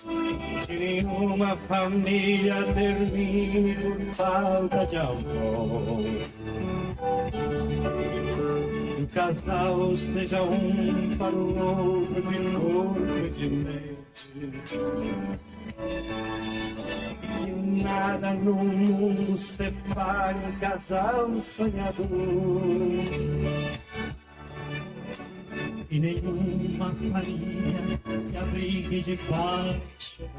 Que nenhuma família termine por falta de amor. Que o casal seja um para o outro de corpo e de mente. Que nada no mundo separe um casal sonhador. E nenhuma família se abrigue debaixo.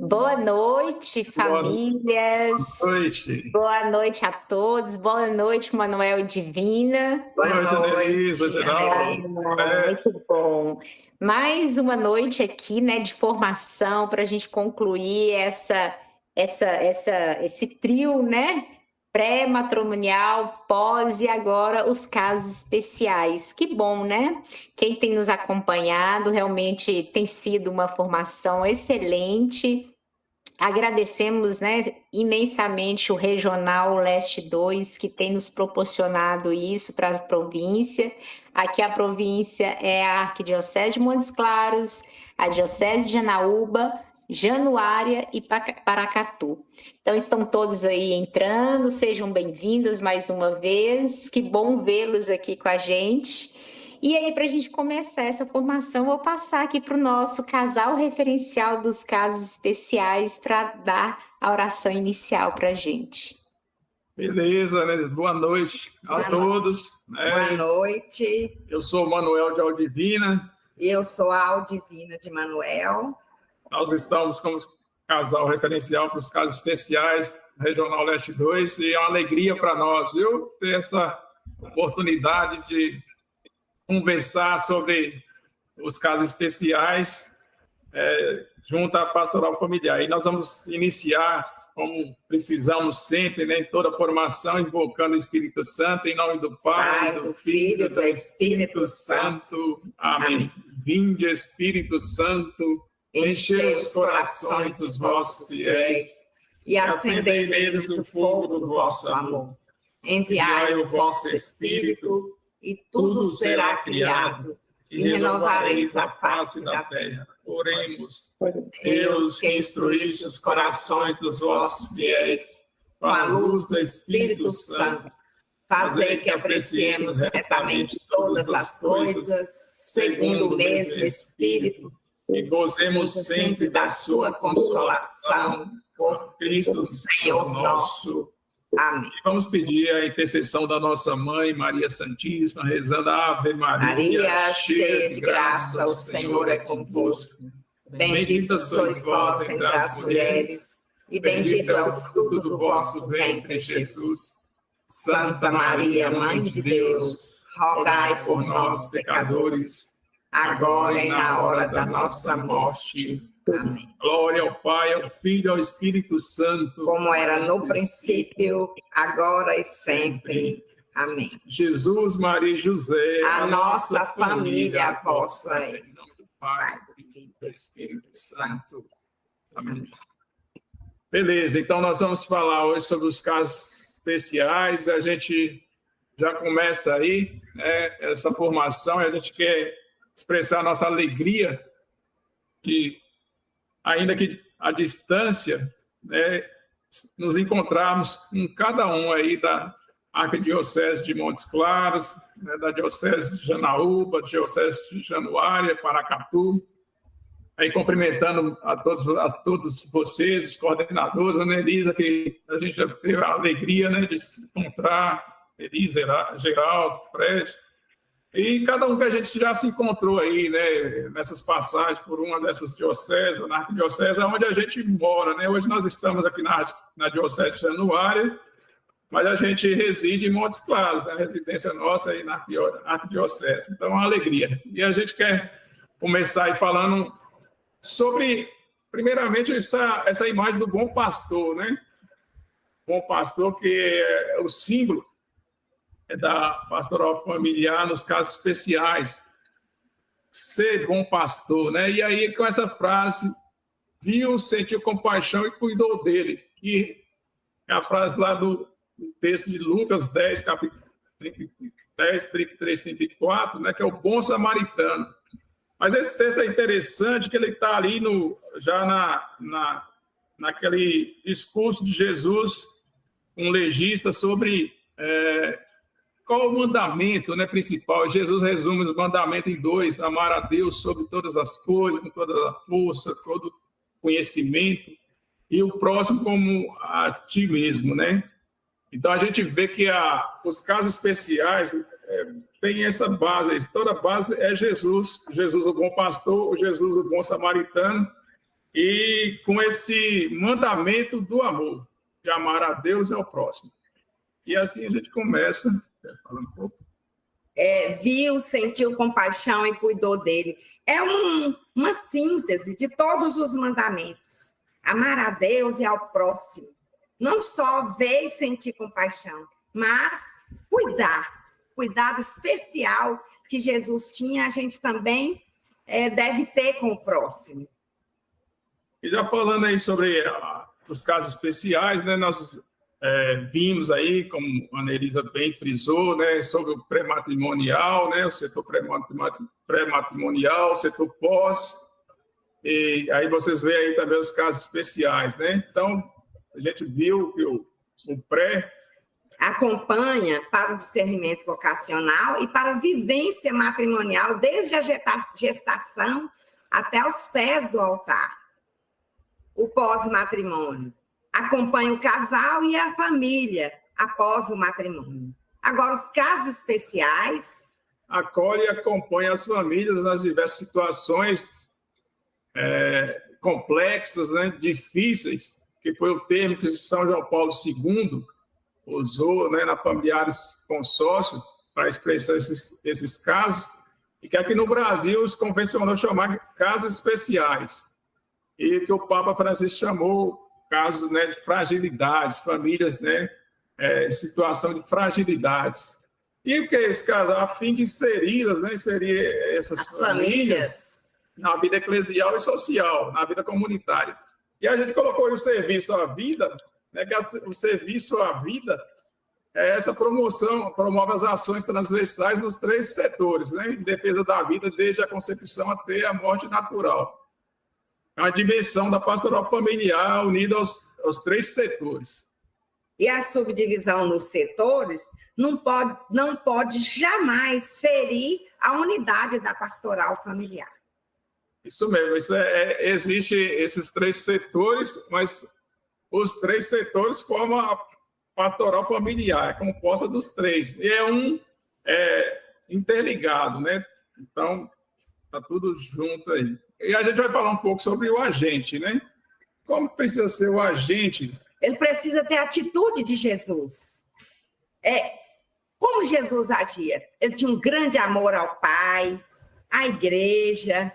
Boa noite, famílias. Boa noite. Boa noite a todos. Boa noite, Manuel e Divina. Boa noite, Denise, Geraldo. Muito bom. Mais uma noite aqui, né, de formação para a gente concluir esse trio, né? Pré-matrimonial, pós e agora os casos especiais. Que bom, né? Quem tem nos acompanhado realmente tem sido uma formação excelente. Agradecemos, né, imensamente o Regional Leste 2, que tem nos proporcionado isso para a província. Aqui a província é a Arquidiocese de Montes Claros, a Diocese de Janaúba, Januária e Paracatu. Então estão todos aí entrando, sejam bem-vindos mais uma vez. Que bom vê-los aqui com a gente. E aí, para a gente começar essa formação, vou passar aqui para o nosso casal referencial dos casos especiais para dar a oração inicial para a gente. Beleza, né? Boa noite a todos. Boa noite. Eu sou o Manuel de Aldivina. E eu sou a Aldivina de Manuel. Nós estamos como casal referencial para os casos especiais Regional Leste 2 e é uma alegria para nós, viu? Ter essa oportunidade de conversar sobre os casos especiais junto à pastoral familiar. E nós vamos iniciar, como precisamos sempre, né, em toda a formação, invocando o Espírito Santo, em nome do Pai, do Filho e do Espírito Santo. Amém. Vinde, Espírito Santo, enchei os corações dos vossos fiéis e acendei neles o fogo do vosso amor. Enviai o vosso Espírito e tudo será criado, e renovareis a face da terra. Oremos. Deus, que instruísse os corações dos vossos fiéis com a luz do Espírito Santo, fazei que apreciemos retamente todas as coisas, segundo o mesmo Espírito, e gozemos sempre da sua consolação, por Cristo Senhor nosso. Amém. Vamos pedir a intercessão da nossa Mãe, Maria Santíssima, rezando a Ave Maria. Maria, cheia de graça, o Senhor é convosco. Bendita sois vós entre as mulheres, e bendito é o fruto do vosso ventre, Jesus. Santa Maria, Mãe de Deus, rogai por nós, pecadores, agora e na hora da nossa morte. Amém. Glória ao Pai, ao Filho e ao Espírito Santo. Como era no princípio, agora e sempre. Amém. Jesus, Maria e José, a nossa família, a vossa é. Em nome do Pai, do Filho e do Espírito Santo. Amém. Beleza, então nós vamos falar hoje sobre os casos especiais. A gente já começa aí, né, essa formação, e a gente quer expressar a nossa alegria de, ainda que à distância, né, nos encontrarmos com cada um aí da Arquidiocese de Montes Claros, né, da Diocese de Janaúba, Diocese de Januária, Paracatu, aí cumprimentando a todos vocês, os coordenadores, a Elisa, que a gente já teve a alegria, né, de se encontrar, Elisa, Geraldo, Fred, e cada um que a gente já se encontrou aí, né, nessas passagens por uma dessas dioceses, na Arquidiocese, onde a gente mora, né? Hoje nós estamos aqui na Diocese de Januária, mas a gente reside em Montes Claros, né? A residência nossa aí na Arquidiocese. Então, é uma alegria. E a gente quer começar aí falando sobre, primeiramente, essa imagem do bom pastor, né? Bom pastor, que é o símbolo da pastoral familiar nos casos especiais. Ser bom pastor, né? E aí, com essa frase, viu, sentiu compaixão e cuidou dele. Que é a frase lá do texto de Lucas 10, 10, 33, 34, né, que é o bom samaritano. Mas esse texto é interessante, que ele está ali naquele discurso de Jesus, um legista, sobre qual o mandamento, né, principal. Jesus resume os mandamentos em 2, amar a Deus sobre todas as coisas, com toda a força, todo conhecimento, e o próximo como a ti mesmo, né? Então, a gente vê que os casos especiais tem essa base, toda a base é Jesus o bom pastor, Jesus o bom samaritano, e com esse mandamento do amor, de amar a Deus e ao próximo. E assim a gente começa, falando um pouco. Viu, sentiu compaixão e cuidou dele. É uma síntese de todos os mandamentos. Amar a Deus e ao próximo. Não só ver e sentir compaixão, mas cuidado especial que Jesus tinha, a gente também deve ter com o próximo. E já falando aí sobre os casos especiais, né, nós vimos aí, como a Ana Elisa bem frisou, né, sobre o pré-matrimonial, né, o setor pré-matrimonial, o setor pós, e aí vocês veem aí também os casos especiais, né? Então, a gente viu que o pré acompanha para o discernimento vocacional e para a vivência matrimonial, desde a gestação até os pés do altar. O pós-matrimônio acompanha o casal e a família após o matrimônio. Agora, os casos especiais... acolhe e acompanha as famílias nas diversas situações complexas, né, difíceis, que foi o termo que São João Paulo II usou, né, na Familiares Consórcio, para expressar esses casos, e que aqui no Brasil os convencionou chamar de casos especiais, e que o Papa Francisco chamou casos, né, de fragilidades, famílias, né, situação de fragilidades. E o que é esse caso? A fim de inseri-las, né, inserir essas famílias na vida eclesial e social, na vida comunitária. E a gente colocou aí o serviço à vida, né, que o serviço à vida é essa promoção, promove as ações transversais nos 3 setores, né, em defesa da vida desde a concepção até a morte natural. É uma dimensão da pastoral familiar unida aos 3 setores. E a subdivisão nos setores não pode jamais ferir a unidade da pastoral familiar. Isso mesmo, existe esses 3 setores, mas os 3 setores formam a pastoral familiar, é composta dos 3, e interligado, né? Então, está tudo junto aí. E a gente vai falar um pouco sobre o agente, né? Como precisa ser o agente? Ele precisa ter a atitude de Jesus. Como Jesus agia? Ele tinha um grande amor ao Pai, à igreja,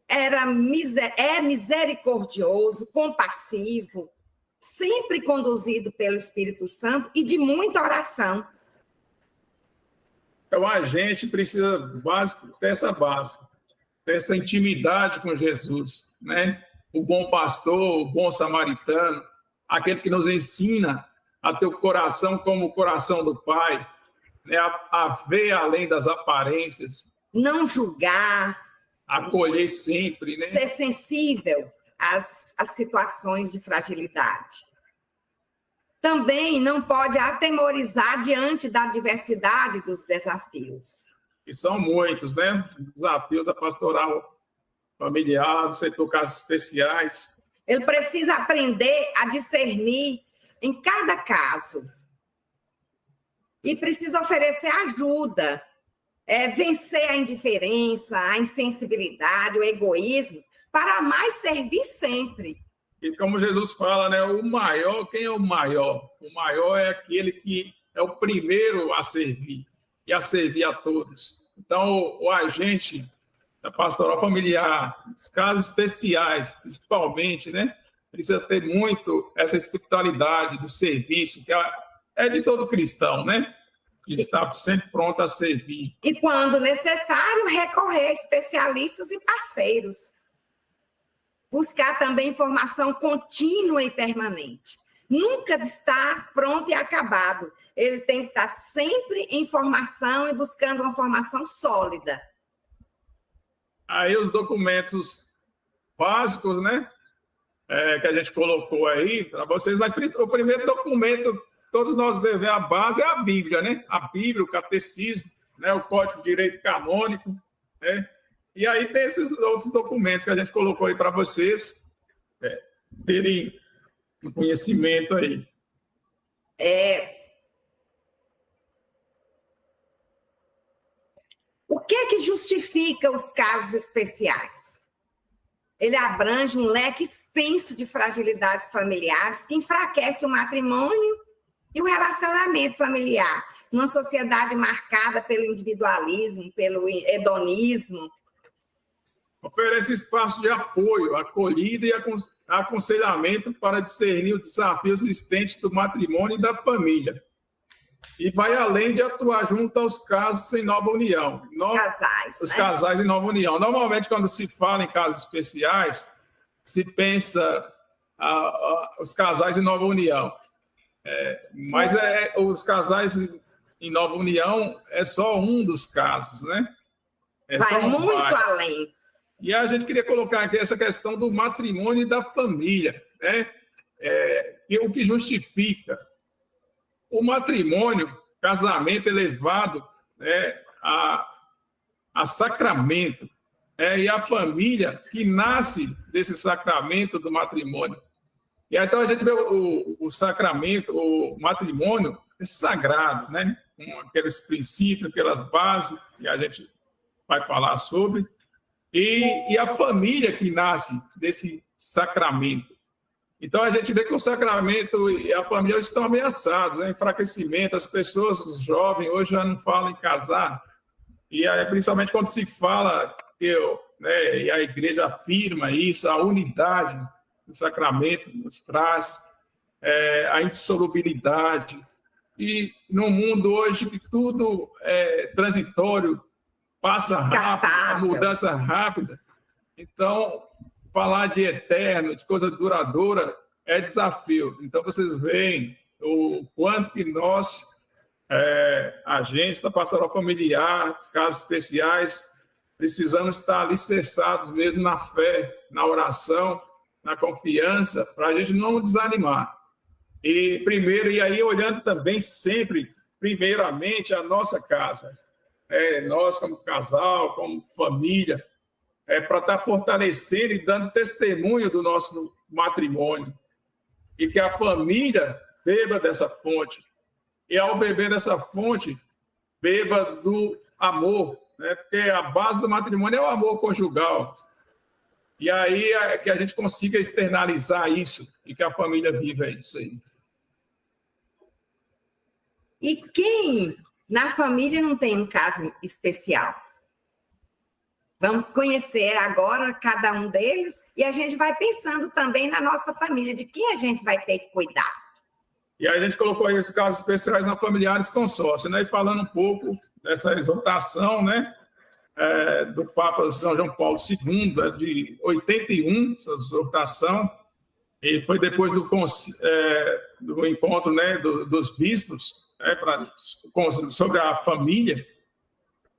é misericordioso, compassivo, sempre conduzido pelo Espírito Santo e de muita oração. Então, a gente precisa ter essa base, ter essa intimidade com Jesus, né? O bom pastor, o bom samaritano, aquele que nos ensina a ter o coração como o coração do Pai, né? A ver além das aparências. Não julgar. Acolher sempre, né? Ser sensível às situações de fragilidade. Também não pode atemorizar diante da diversidade dos desafios. E são muitos, né? Desafios da pastoral familiar, do setor casos especiais. Ele precisa aprender a discernir em cada caso. E precisa oferecer ajuda. Vencer a indiferença, a insensibilidade, o egoísmo, para mais servir sempre. E como Jesus fala, né, o maior, quem é o maior? O maior é aquele que é o primeiro a servir, e a servir a todos. Então, o agente da pastoral familiar, os casos especiais, principalmente, né, precisa ter muito essa espiritualidade do serviço, que é de todo cristão, né? Que está sempre pronto a servir. E, quando necessário, recorrer a especialistas e parceiros. Buscar também formação contínua e permanente. Nunca está pronto e acabado. eles têm que estar sempre em formação e buscando uma formação sólida. Aí os documentos básicos, né? Que a gente colocou aí para vocês, mas o primeiro documento, todos nós devemos, a base é a Bíblia, né? A Bíblia, o Catecismo, né? O Código de Direito Canônico, né? E aí tem esses outros documentos que a gente colocou aí para vocês terem um conhecimento aí. O que é que justifica os casos especiais? Ele abrange um leque extenso de fragilidades familiares que enfraquece o matrimônio e o relacionamento familiar, numa sociedade marcada pelo individualismo, pelo hedonismo. Oferece espaço de apoio, acolhida e aconselhamento para discernir os desafios existentes do matrimônio e da família. E vai além de atuar junto aos casos em nova união. Os casais em nova união. Normalmente, quando se fala em casos especiais, se pensa os casais em nova união. Mas os casais em nova união é só um dos casos, né? Vai muito além. E a gente queria colocar aqui essa questão do matrimônio e da família, né? E o que justifica o matrimônio, casamento elevado, né, a sacramento, e a família que nasce desse sacramento do matrimônio. E aí, então a gente vê o sacramento, o matrimônio é sagrado, né? Com aqueles princípios, aquelas bases que a gente vai falar sobre, e a família que nasce desse sacramento. Então, a gente vê que o sacramento e a família estão ameaçados, né? Enfraquecimento, as pessoas, os jovens, hoje já não falam em casar, e aí, principalmente quando se fala, e a igreja afirma isso, a unidade do sacramento nos traz, a indissolubilidade, e no mundo hoje que tudo é transitório, passa rápido, a mudança rápida, então falar de eterno, de coisa duradoura, é desafio. Então, vocês veem o quanto que nós, agentes da pastoral familiar, dos casos especiais, precisamos estar alicerçados mesmo na fé, na oração, na confiança, para a gente não desanimar. E primeiro, e aí olhando também sempre, primeiramente, a nossa casa. Nós como casal, como família, para estar fortalecendo e dando testemunho do nosso matrimônio. E que a família beba dessa fonte. E ao beber dessa fonte, beba do amor, né? Porque a base do matrimônio é o amor conjugal. E aí é que a gente consiga externalizar isso e que a família viva isso aí. E quem na família não tem um caso especial? Vamos conhecer agora cada um deles e a gente vai pensando também na nossa família, de quem a gente vai ter que cuidar. E aí a gente colocou aí os casos especiais na Familiares Consórcio, né? E falando um pouco dessa exortação, né? Do Papa São João Paulo II, de 81, essa exortação, e foi depois do encontro, né, dos bispos, sobre a família.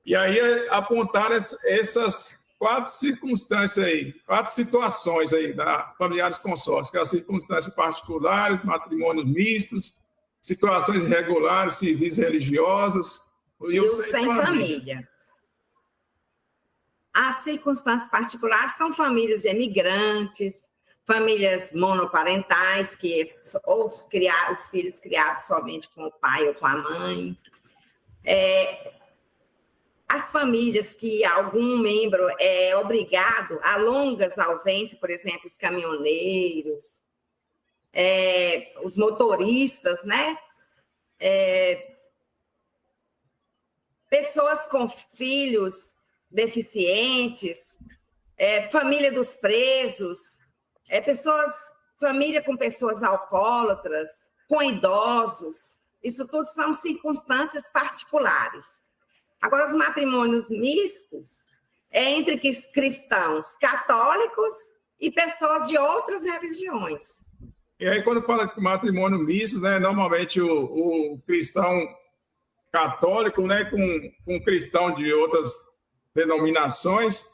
E aí apontaram essas 4 circunstâncias aí, 4 situações aí da Familiares Consórcios, que são as circunstâncias particulares, matrimônios mistos, situações irregulares, civis religiosas e o sem família. As circunstâncias particulares são famílias de emigrantes, famílias monoparentais, os filhos criados somente com o pai ou com a mãe. As famílias que algum membro é obrigado a longas ausências, por exemplo, os caminhoneiros, os motoristas, né? Pessoas com filhos deficientes, família dos presos, família com pessoas alcoólatras, com idosos. Isso tudo são circunstâncias particulares. Agora, os matrimônios mistos entre cristãos católicos e pessoas de outras religiões. E aí, quando fala de matrimônio misto, né, normalmente o cristão católico, né, com cristão de outras denominações,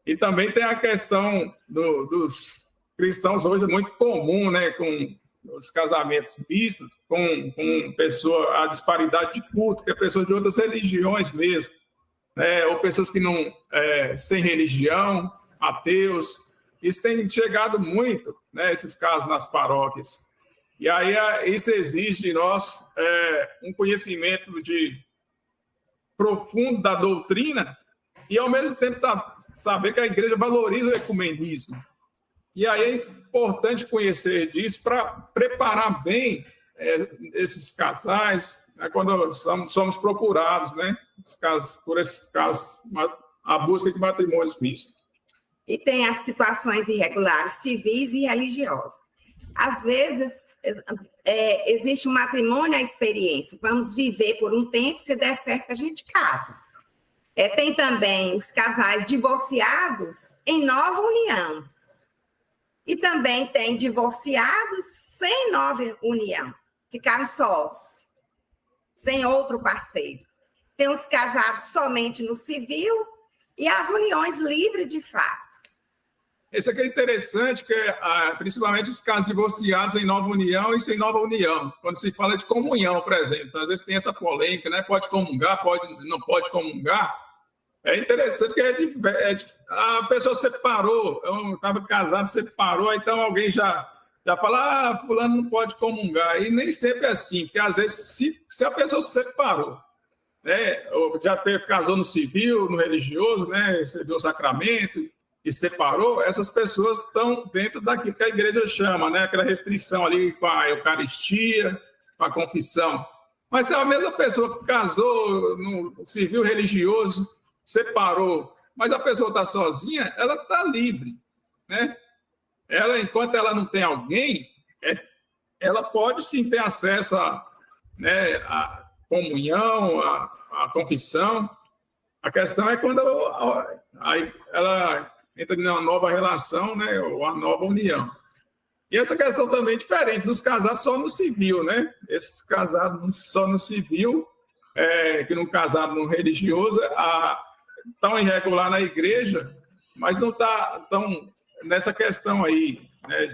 e também tem a questão dos cristãos hoje, é muito comum, né, com os casamentos mistos, com pessoa, a disparidade de culto, que é pessoas de outras religiões mesmo, né, ou pessoas que não, sem religião, ateus. Isso tem chegado muito, né, esses casos nas paróquias. E aí isso exige de nós um conhecimento profundo da doutrina e, ao mesmo tempo, saber que a igreja valoriza o ecumenismo. E aí é importante conhecer disso para preparar bem esses casais, né, quando somos procurados, né, por esses casos, a busca de matrimônios mistos. E tem as situações irregulares, civis e religiosas. Às vezes, existe um matrimônio à experiência. Vamos viver por um tempo, se der certo, a gente casa. Tem também os casais divorciados em nova união. E também tem divorciados sem nova união. Ficaram sós, sem outro parceiro. Tem os casados somente no civil e as uniões livres de fato. Esse aqui é interessante, que principalmente os casos divorciados em nova união e sem nova união. Quando se fala de comunhão, por exemplo, às vezes tem essa polêmica, né? Pode comungar, não pode comungar. É interessante que a pessoa separou, eu estava casado, separou, então alguém já fala, fulano não pode comungar. E nem sempre é assim, porque às vezes se a pessoa separou, né? Ou já casou no civil, no religioso, né? Recebeu o sacramento e separou, essas pessoas estão dentro daquilo que a igreja chama, né? Aquela restrição ali com a Eucaristia, com a confissão. Mas se a mesma pessoa que casou no civil religioso, separou, mas a pessoa está sozinha, ela está livre, né? Enquanto ela não tem alguém, ela pode sim ter acesso à comunhão, à confissão. A questão é quando ela entra em uma nova relação, né, ou uma nova união. E essa questão também é diferente dos casados só no civil, né? Esses casados só no civil, que não casaram no religioso, estão irregular na igreja, mas não estão nessa questão aí, né,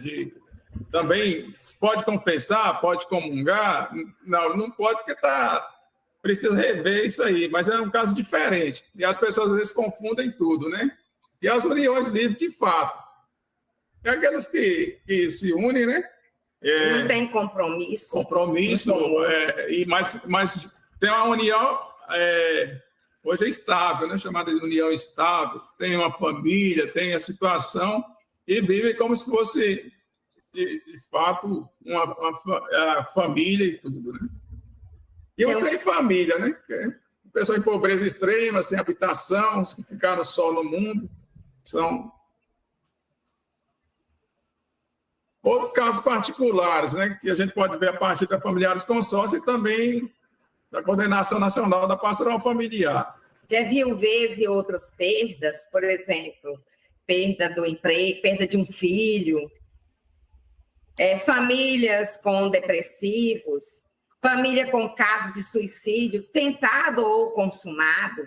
também pode confessar, pode comungar, não pode porque precisa rever isso aí, mas é um caso diferente. E as pessoas às vezes confundem tudo, né? E as uniões livres, de fato. É aquelas que se unem, né? Não tem compromisso. Compromisso, mas tem uma união, hoje é estável, né? Chamada de união estável. Tem uma família, tem a situação, e vivem como se fosse, de fato, uma família e tudo, né? E eu sem família, né? Pessoas em pobreza extrema, sem habitação, que ficaram só no mundo. São outros casos particulares, né? Que a gente pode ver a partir da Familiares Consórcio e também da Coordenação Nacional da Pastoral Familiar. Já viuvez e outras perdas, por exemplo, perda do emprego, perda de um filho, famílias com depressivos, família com casos de suicídio tentado ou consumado,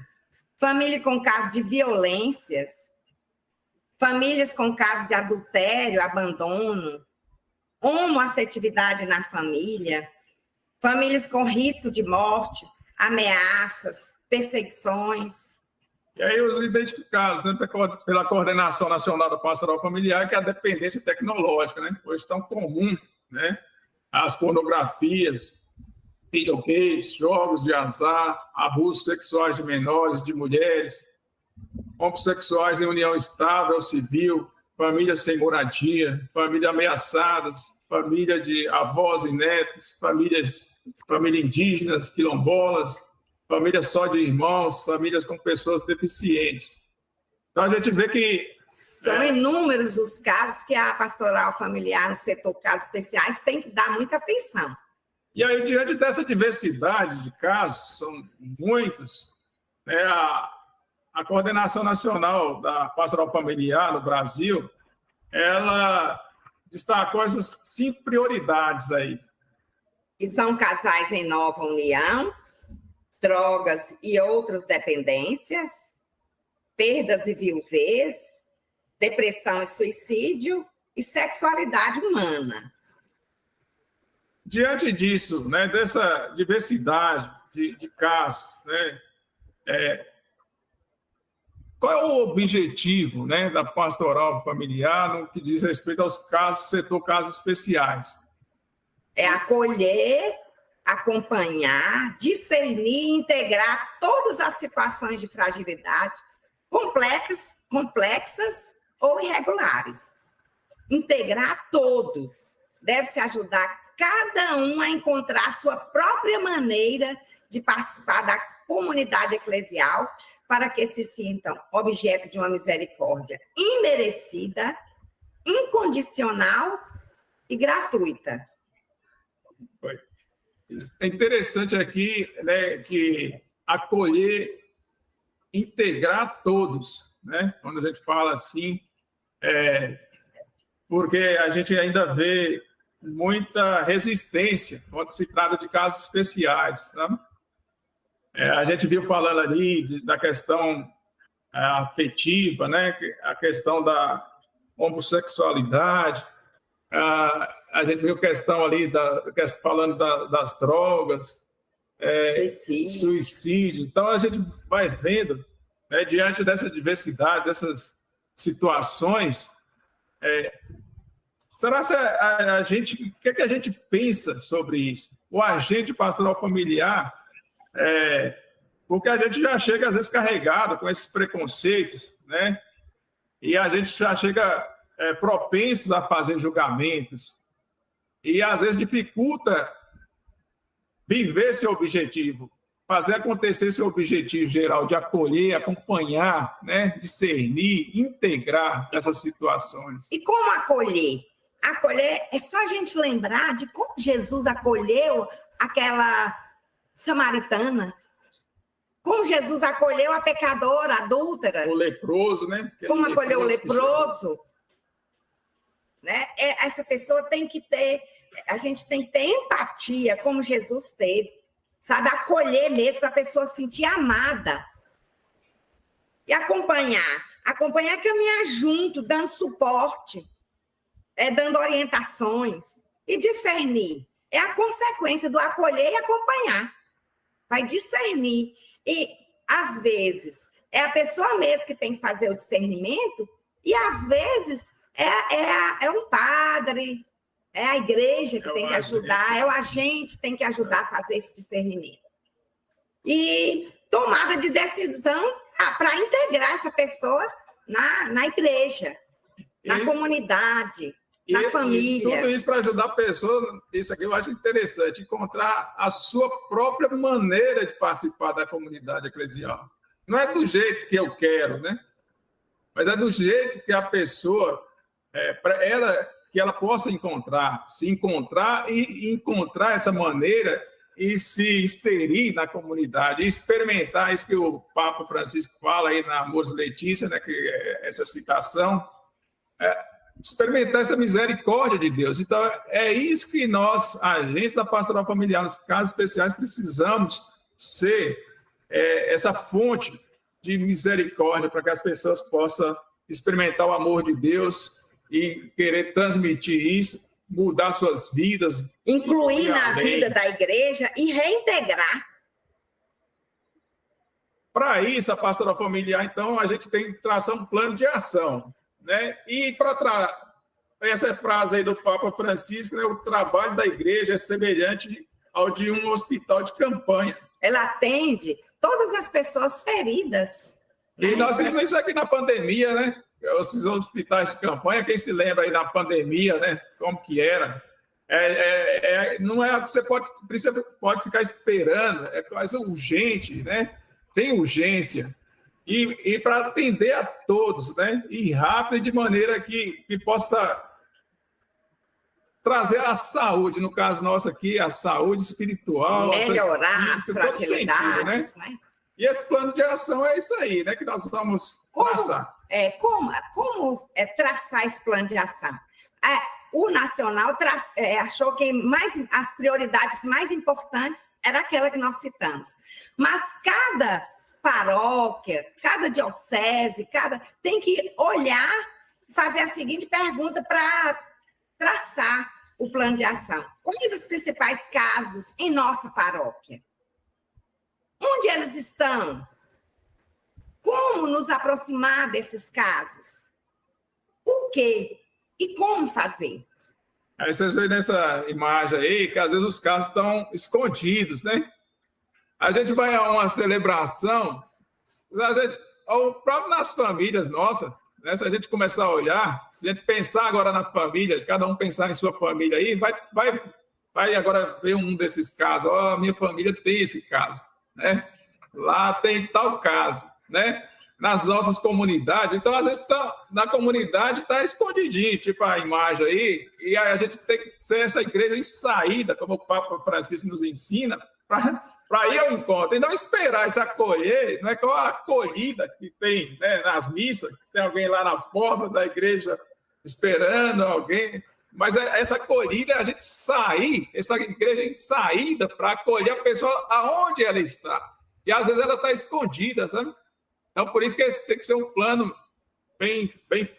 família com casos de violências, famílias com casos de adultério, abandono, homoafetividade na família, famílias com risco de morte, ameaças, perseguições. E aí os identificados, né, pela Coordenação Nacional da Pastoral Familiar, que é a dependência tecnológica, né? Hoje tão comum, né? As pornografias, videogames, jogos de azar, abusos sexuais de menores, de mulheres, homossexuais em união estável, civil, famílias sem moradia, famílias ameaçadas, família de avós e netos, famílias indígenas, quilombolas, famílias só de irmãos, famílias com pessoas deficientes. Então, a gente vê que... São inúmeros os casos que a pastoral familiar, no setor casos especiais, tem que dar muita atenção. E aí, diante dessa diversidade de casos, são muitos, né, a Coordenação Nacional da Pastoral Familiar no Brasil, ela destacou essas 5 prioridades aí. Que são casais em nova união, drogas e outras dependências, perdas e viuvez, depressão e suicídio e sexualidade humana. Diante disso, né, dessa diversidade de casos, né, qual é o objetivo, né, da pastoral familiar no que diz respeito aos casos, setor casos especiais? É acolher, acompanhar, discernir e integrar todas as situações de fragilidade complexas ou irregulares. Integrar todos. Deve-se ajudar cada um a encontrar a sua própria maneira de participar da comunidade eclesial para que se sintam objeto de uma misericórdia imerecida, incondicional e gratuita. É interessante aqui, né, que acolher, integrar todos, né? Quando a gente fala assim, porque a gente ainda vê muita resistência quando se trata de casos especiais, tá? A gente viu falando ali da questão afetiva, né? A questão da homossexualidade, a gente viu questão ali falando das drogas, suicídio. Então a gente vai vendo, né, diante dessa diversidade, dessas situações, será que o que a gente pensa sobre isso? O agente pastoral familiar, porque a gente já chega às vezes carregado com esses preconceitos, né? E a gente já chega propensos a fazer julgamentos e às vezes dificulta viver esse objetivo, fazer acontecer esse objetivo geral de acolher, acompanhar, né? Discernir, integrar essas situações. E como acolher? Acolher é só a gente lembrar de como Jesus acolheu aquela samaritana, como Jesus acolheu a pecadora, a adúltera. O leproso, né? Como acolheu o leproso. Né? Essa pessoa tem que ter, a gente tem que ter empatia, como Jesus teve. Sabe, acolher mesmo, para a pessoa se sentir amada. E acompanhar. Acompanhar é caminhar junto, dando suporte, dando orientações. E discernir. É a consequência do acolher e acompanhar. Vai discernir. E, às vezes, é a pessoa mesmo que tem que fazer o discernimento, e, às vezes, é um padre, é a igreja que tem que ajudar, é o agente que tem que ajudar a fazer esse discernimento. E tomada de decisão para integrar essa pessoa na igreja, na comunidade, na família. E tudo isso para ajudar a pessoa, isso aqui eu acho interessante, encontrar a sua própria maneira de participar da comunidade eclesial. Não é do jeito que eu quero, né? Mas é do jeito que a pessoa, para ela possa se encontrar e encontrar essa maneira e se inserir na comunidade, e experimentar isso que o Papa Francisco fala aí na Amores Letícia, né, que é essa citação, experimentar essa misericórdia de Deus. Então, é isso que nós, agentes da pastoral familiar, nos casos especiais, precisamos ser essa fonte de misericórdia para que as pessoas possam experimentar o amor de Deus e querer transmitir isso, mudar suas vidas. Incluir na vida da igreja e reintegrar. Para isso, a pastoral familiar, então, a gente tem que traçar um plano de ação, né? E para essa frase aí do Papa Francisco, né, o trabalho da igreja é semelhante ao de um hospital de campanha. Ela atende todas as pessoas feridas. E nós vimos isso aqui na pandemia, né? Esses hospitais de campanha, quem se lembra aí da pandemia, né? Como que era? Não é que você pode ficar esperando, é quase urgente, né? Tem urgência. E para atender a todos, né? E rápido, de maneira que possa trazer a saúde, no caso nosso aqui, a saúde espiritual. Melhorar as fragilidades, né? E esse plano de ação é isso aí, né? Que nós vamos traçar. Como traçar esse plano de ação? o nacional achou que as prioridades mais importantes era aquela que nós citamos. Mas cada paróquia, cada diocese, tem que olhar, fazer a seguinte pergunta para traçar o plano de ação. Quais os principais casos em nossa paróquia? Onde eles estão? Como nos aproximar desses casos? O quê? E como fazer? Aí vocês veem nessa imagem aí que às vezes os casos estão escondidos, né? A gente vai a uma celebração, ou próprio nas famílias nossas, né? Se a gente começar a olhar, se a gente pensar agora na família, cada um pensar em sua família aí, vai agora ver um desses casos. Ó, minha família tem esse caso, né? Lá tem tal caso, né? Nas nossas comunidades, então às vezes na comunidade está escondidinho, tipo a imagem aí, e aí a gente tem que ser essa igreja em saída, como o Papa Francisco nos ensina, para ir ao encontro, e não esperar isso acolher, não é igual a acolhida que tem, né, nas missas, tem alguém lá na porta da igreja esperando alguém, mas essa acolhida é a gente sair, essa igreja em saída para acolher a pessoa aonde ela está, e às vezes ela está escondida, sabe? Então, por isso que esse tem que ser um plano bem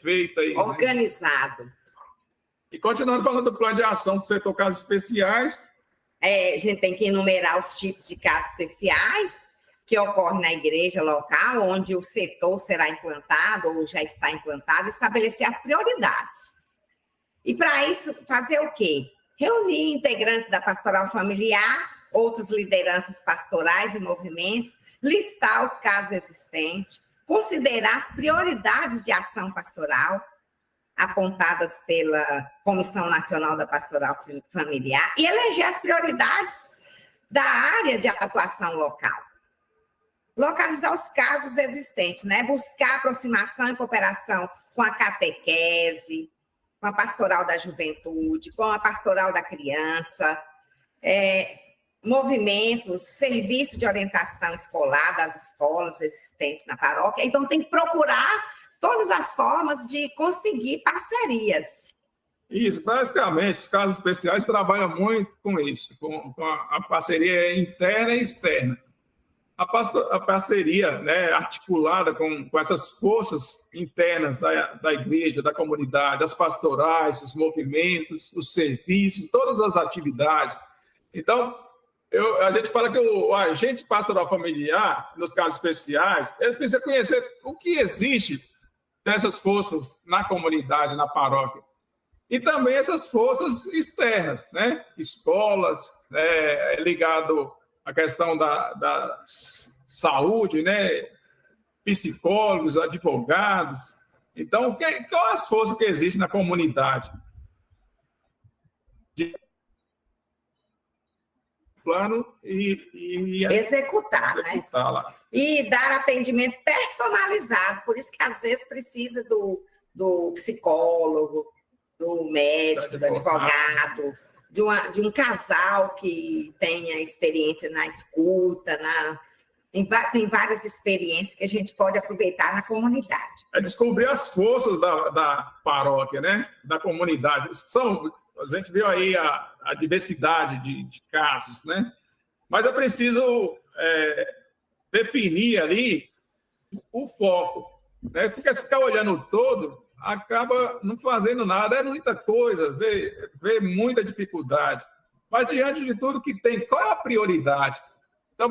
feito aí. Organizado. Né? E continuando falando do plano de ação do setor casos especiais. A gente tem que enumerar os tipos de casos especiais que ocorrem na igreja local, onde o setor será implantado ou já está implantado, estabelecer as prioridades. E para isso, fazer o quê? Reunir integrantes da pastoral familiar, outras lideranças pastorais e movimentos, listar os casos existentes, considerar as prioridades de ação pastoral apontadas pela Comissão Nacional da Pastoral Familiar e eleger as prioridades da área de atuação local. Localizar os casos existentes, né? Buscar aproximação e cooperação com a catequese, com a pastoral da juventude, com a pastoral da criança, movimentos, serviço de orientação escolar das escolas existentes na paróquia. Então, tem que procurar todas as formas de conseguir parcerias. Isso, basicamente, os casos especiais trabalham muito com isso, com a parceria interna e externa. A parceria, né, articulada com essas forças internas da igreja, da comunidade, as pastorais, os movimentos, os serviços, todas as atividades. Então, a gente fala que o agente pastoral familiar, nos casos especiais, ele precisa conhecer o que existe dessas forças na comunidade, na paróquia. E também essas forças externas, né? Escolas, ligado à questão da saúde, né? Psicólogos, advogados. Então, quais as forças que existem na comunidade? Plano e executar, né? Lá. E dar atendimento personalizado, por isso que às vezes precisa do psicólogo, do médico, do advogado, de um casal que tenha experiência na escuta, tem várias experiências que a gente pode aproveitar na comunidade. É descobrir as forças da paróquia, né? Da comunidade. A gente viu aí a diversidade de casos, né? Mas é preciso definir ali o foco, né? Porque se ficar olhando o todo, acaba não fazendo nada, é muita coisa, vê muita dificuldade. Mas diante de tudo que tem, qual é a prioridade? Então,